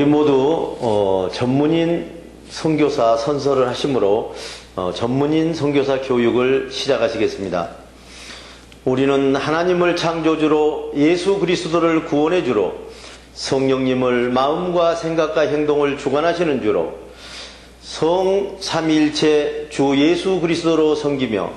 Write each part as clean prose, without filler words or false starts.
우리 모두 전문인 선교사 선서를 하심으로 전문인 선교사 교육을 시작하시겠습니다. 우리는 하나님을 창조주로 예수 그리스도를 구원해주로 성령님을 마음과 생각과 행동을 주관하시는 주로 성 삼위일체 주 예수 그리스도로 섬기며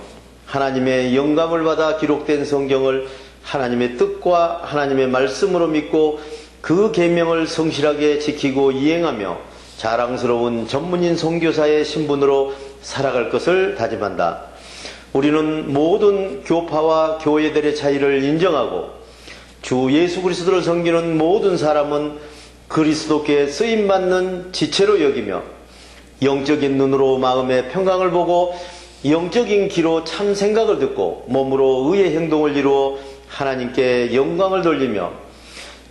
하나님의 영감을 받아 기록된 성경을 하나님의 뜻과 하나님의 말씀으로 믿고 그 계명을 성실하게 지키고 이행하며 자랑스러운 전문인 선교사의 신분으로 살아갈 것을 다짐한다. 우리는 모든 교파와 교회들의 차이를 인정하고 주 예수 그리스도를 섬기는 모든 사람은 그리스도께 쓰임받는 지체로 여기며 영적인 눈으로 마음의 평강을 보고 영적인 귀로 참 생각을 듣고 몸으로 의의 행동을 이루어 하나님께 영광을 돌리며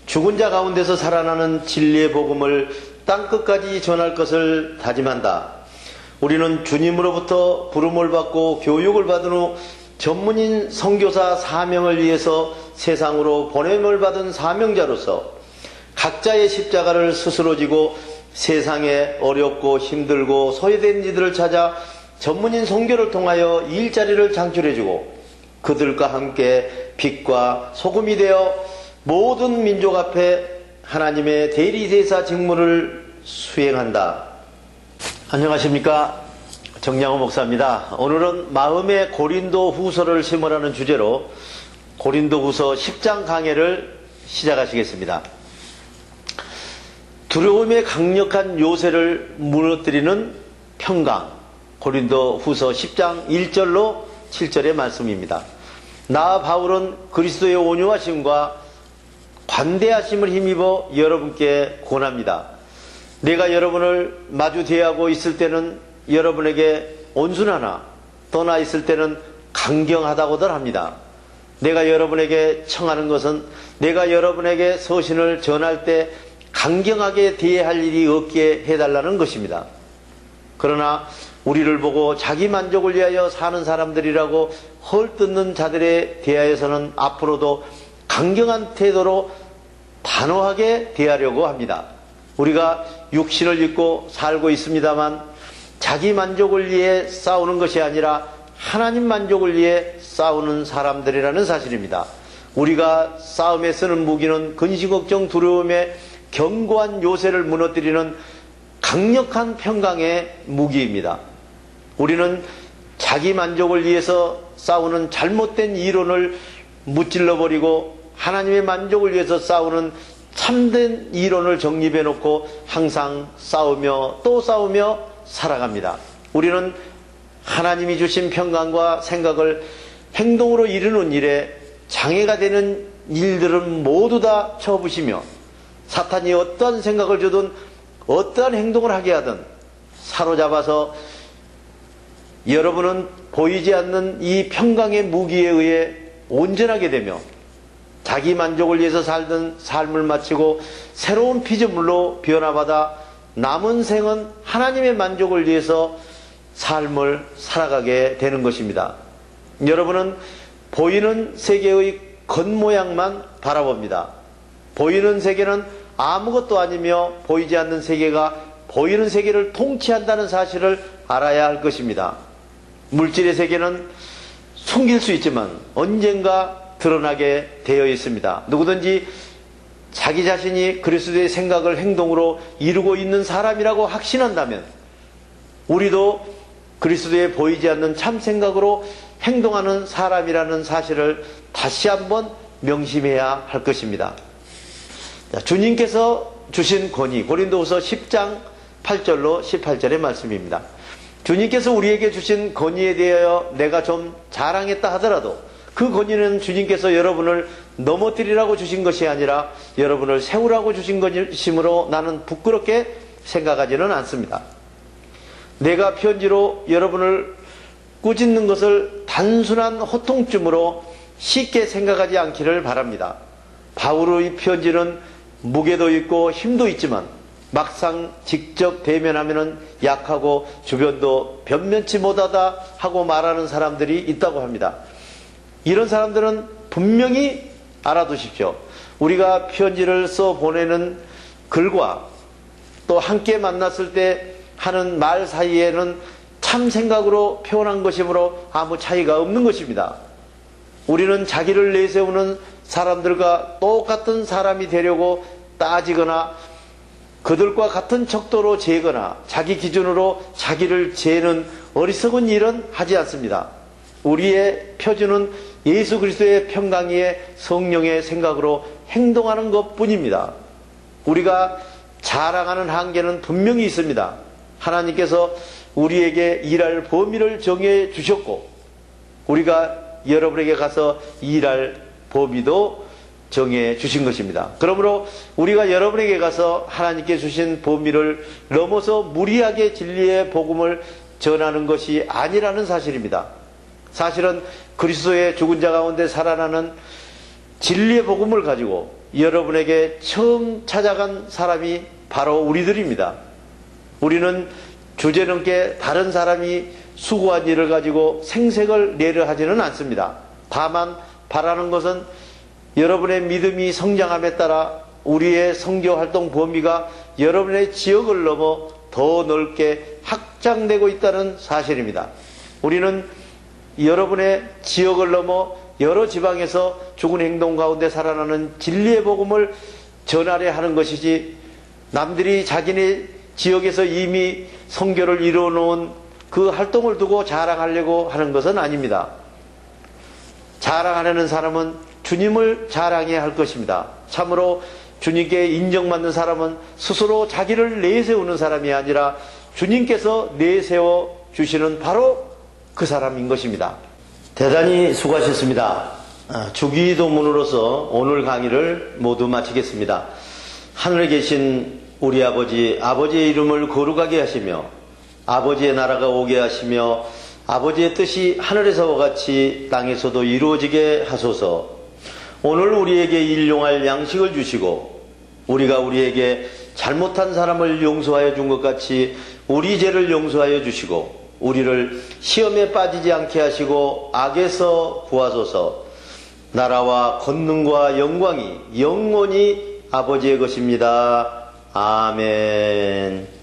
죽은 자 가운데서 살아나는 진리의 복음을 땅끝까지 전할 것을 다짐한다. 우리는 주님으로부터 부름을 받고 교육을 받은 후 전문인 선교사 사명을 위해서 세상으로 보냄을 받은 사명자로서 각자의 십자가를 스스로 지고 세상에 어렵고 힘들고 소외된 이들을 찾아 전문인 선교를 통하여 일자리를 창출해주고 그들과 함께 빛과 소금이 되어 모든 민족 앞에 하나님의 대리대사 직무를 수행한다. 안녕하십니까? 정양호 목사입니다. 오늘은 마음의 고린도 후서를 심으라는 주제로 고린도 후서 10장 강해를 시작하시겠습니다. 두려움의 강력한 요새를 무너뜨리는 평강, 고린도 후서 10장 1절로 7절의 말씀입니다. 나 바울은 그리스도의 온유하심과 관대하심을 힘입어 여러분께 권합니다. 내가 여러분을 마주 대하고 있을 때는 여러분에게 온순하나 떠나 있을 때는 강경하다고들 합니다. 내가 여러분에게 청하는 것은 내가 여러분에게 서신을 전할 때 강경하게 대할 일이 없게 해달라는 것입니다. 그러나 우리를 보고 자기 만족을 위하여 사는 사람들이라고 헐뜯는 자들에 대하여서는 앞으로도 강경한 태도로 단호하게 대하려고 합니다. 우리가 육신을 입고 살고 있습니다만 자기 만족을 위해 싸우는 것이 아니라 하나님 만족을 위해 싸우는 사람들이라는 사실입니다. 우리가 싸움에 쓰는 무기는 근심, 걱정, 두려움의 견고한 요새를 무너뜨리는 강력한 평강의 무기입니다. 우리는 자기 만족을 위해서 싸우는 잘못된 이론을 무찔러버리고 하나님의 만족을 위해서 싸우는 참된 이론을 정립해 놓고 항상 싸우며 또 싸우며 살아갑니다. 우리는 하나님이 주신 평강과 생각을 행동으로 이루는 일에 장애가 되는 일들은 모두 다 쳐부시며 사탄이 어떠한 생각을 주든 어떠한 행동을 하게 하든 사로잡아서 여러분은 보이지 않는 이 평강의 무기에 의해 온전하게 되며 자기 만족을 위해서 살던 삶을 마치고 새로운 피조물로 변화받아 남은 생은 하나님의 만족을 위해서 삶을 살아가게 되는 것입니다. 여러분은 보이는 세계의 겉모양만 바라봅니다. 보이는 세계는 아무것도 아니며 보이지 않는 세계가 보이는 세계를 통치한다는 사실을 알아야 할 것입니다. 물질의 세계는 숨길 수 있지만 언젠가 드러나게 되어 있습니다. 누구든지 자기 자신이 그리스도의 생각을 행동으로 이루고 있는 사람이라고 확신한다면 우리도 그리스도의 보이지 않는 참 생각으로 행동하는 사람이라는 사실을 다시 한번 명심해야 할 것입니다. 주님께서 주신 권위, 고린도후서 10장 8절로 18절의 말씀입니다. 주님께서 우리에게 주신 권위에 대하여 내가 좀 자랑했다 하더라도 그 권위는 주님께서 여러분을 넘어뜨리라고 주신 것이 아니라 여러분을 세우라고 주신 것이므로 나는 부끄럽게 생각하지는 않습니다. 내가 편지로 여러분을 꾸짖는 것을 단순한 호통쯤으로 쉽게 생각하지 않기를 바랍니다. 바울의 편지는 무게도 있고 힘도 있지만 막상 직접 대면하면 약하고 주변도 변면치 못하다 하고 말하는 사람들이 있다고 합니다. 이런 사람들은 분명히 알아두십시오. 우리가 편지를 써 보내는 글과 또 함께 만났을 때 하는 말 사이에는 참 생각으로 표현한 것이므로 아무 차이가 없는 것입니다. 우리는 자기를 내세우는 사람들과 똑같은 사람이 되려고 따지거나 그들과 같은 척도로 재거나 자기 기준으로 자기를 재는 어리석은 일은 하지 않습니다. 우리의 표준은 예수 그리스도의 평강의 성령의 생각으로 행동하는 것뿐입니다. 우리가 자랑하는 한계는 분명히 있습니다. 하나님께서 우리에게 일할 범위를 정해 주셨고 우리가 여러분에게 가서 일할 범위도 정해 주신 것입니다. 그러므로 우리가 여러분에게 가서 하나님께 주신 범위를 넘어서 무리하게 진리의 복음을 전하는 것이 아니라는 사실입니다. 사실은 그리스도의 죽은 자 가운데 살아나는 진리의 복음을 가지고 여러분에게 처음 찾아간 사람이 바로 우리들입니다. 우리는 주제넘게 다른 사람이 수고한 일을 가지고 생색을 내려 하지는 않습니다. 다만 바라는 것은 여러분의 믿음이 성장함에 따라 우리의 선교 활동 범위가 여러분의 지역을 넘어 더 넓게 확장되고 있다는 사실입니다. 우리는 여러분의 지역을 넘어 여러 지방에서 죽은 행동 가운데 살아나는 진리의 복음을 전하려 하는 것이지 남들이 자기네 지역에서 이미 선교를 이루어 놓은 그 활동을 두고 자랑하려고 하는 것은 아닙니다. 자랑하려는 사람은 주님을 자랑해야 할 것입니다. 참으로 주님께 인정받는 사람은 스스로 자기를 내세우는 사람이 아니라 주님께서 내세워 주시는 바로 그 사람인 것입니다. 대단히 수고하셨습니다. 주기도문으로서 오늘 강의를 모두 마치겠습니다. 하늘에 계신 우리 아버지, 아버지의 이름을 거룩하게 하시며 아버지의 나라가 오게 하시며 아버지의 뜻이 하늘에서와 같이 땅에서도 이루어지게 하소서. 오늘 우리에게 일용할 양식을 주시고 우리가 우리에게 잘못한 사람을 용서하여 준 것 같이 우리 죄를 용서하여 주시고 우리를 시험에 빠지지 않게 하시고 악에서 구하소서. 나라와 권능과 영광이 영원히 아버지의 것입니다. 아멘.